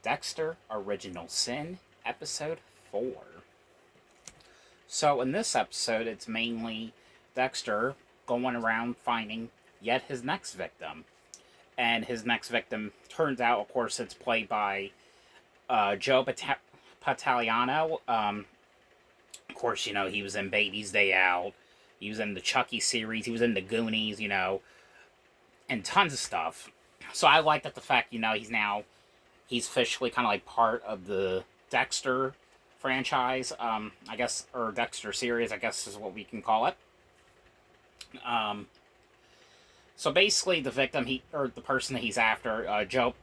Dexter Original Sin, Episode 4. So, in this episode, it's mainly Dexter going around finding yet his next victim. And his next victim turns out, of course, it's played by Joe Patagliano. Of course, he was in Baby's Day Out. He was in the Chucky series. He was in the Goonies, and tons of stuff. So I like that the fact, he's officially kind of like part of the Dexter franchise, I guess, or Dexter series, I guess is what we can call it. So basically, the victim, or the person that he's after, Joe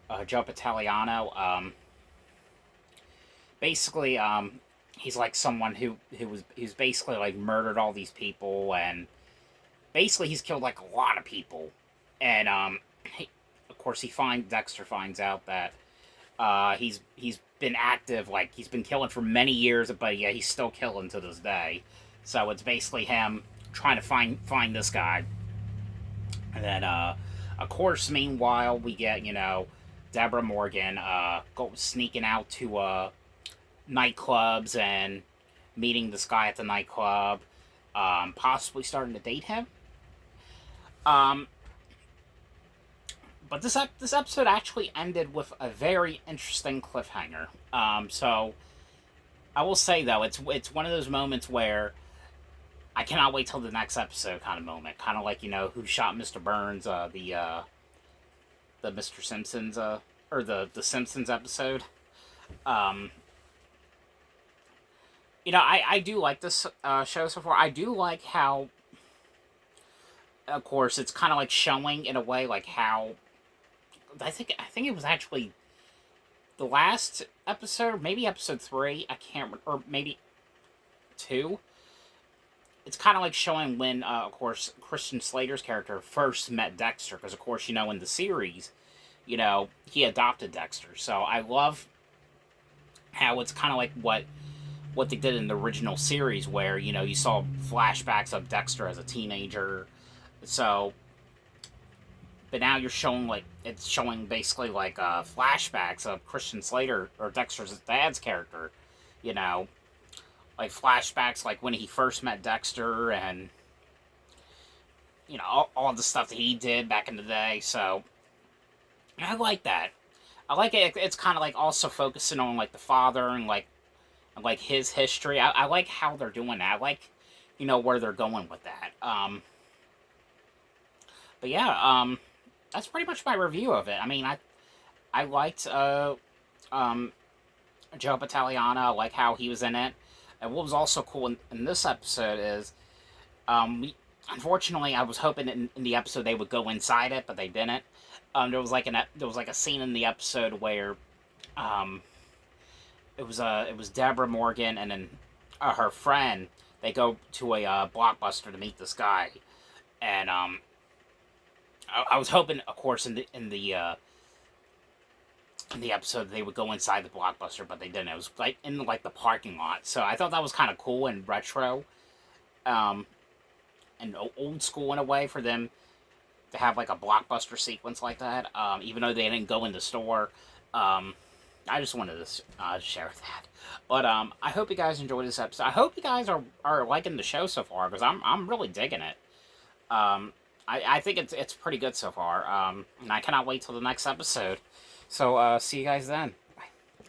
Patagliano, basically, he's like someone who's basically like murdered all these people, and basically he's killed like a lot of people, and of course Dexter finds out that he's been active, like he's been killing for many years, but yeah, he's still killing to this day. So it's basically him trying to find this guy. And then of course, meanwhile, we get, Deborah Morgan sneaking out to nightclubs and meeting this guy at the nightclub, possibly starting to date him. But this episode actually ended with a very interesting cliffhanger. So I will say, though, it's one of those moments where I cannot wait till the next episode kind of moment. Kind of like, Who Shot Mr. Burns, the Mr. Simpsons, or the Simpsons episode. I do like this show so far. I do like how, of course, it's kind of like showing in a way like how, I think it was actually the last episode, maybe episode 3, I can't, or maybe 2. It's kind of like showing when, of course, Christian Slater's character first met Dexter, because, of course, in the series, he adopted Dexter. So I love how it's kind of like what they did in the original series, where, you saw flashbacks of Dexter as a teenager. So, but now you're showing, it's showing basically, flashbacks of Christian Slater, or Dexter's dad's character, like flashbacks, like when he first met Dexter, and, all the stuff that he did back in the day. So, I like that. I like it. It's kind of like also focusing on, like, the father and, like his history. I like how they're doing that. I like, where they're going with that. But yeah, that's pretty much my review of it. I mean, I liked Joe Patagliano. I like how he was in it. And what was also cool in this episode is, unfortunately, I was hoping in the episode they would go inside it, but they didn't. There was like a scene in the episode where, it was Deborah Morgan and then her friend. They go to a Blockbuster to meet this guy, and I was hoping, of course, in the episode they would go inside the Blockbuster, but they didn't. It was like in the parking lot. So I thought that was kind of cool and retro, and old school in a way for them to have like a Blockbuster sequence like that. Even though they didn't go in the store. I just wanted to share that. But I hope you guys enjoyed this episode. I hope you guys are liking the show so far, because I'm really digging it. I think it's pretty good so far. And I cannot wait till the next episode. So see you guys then.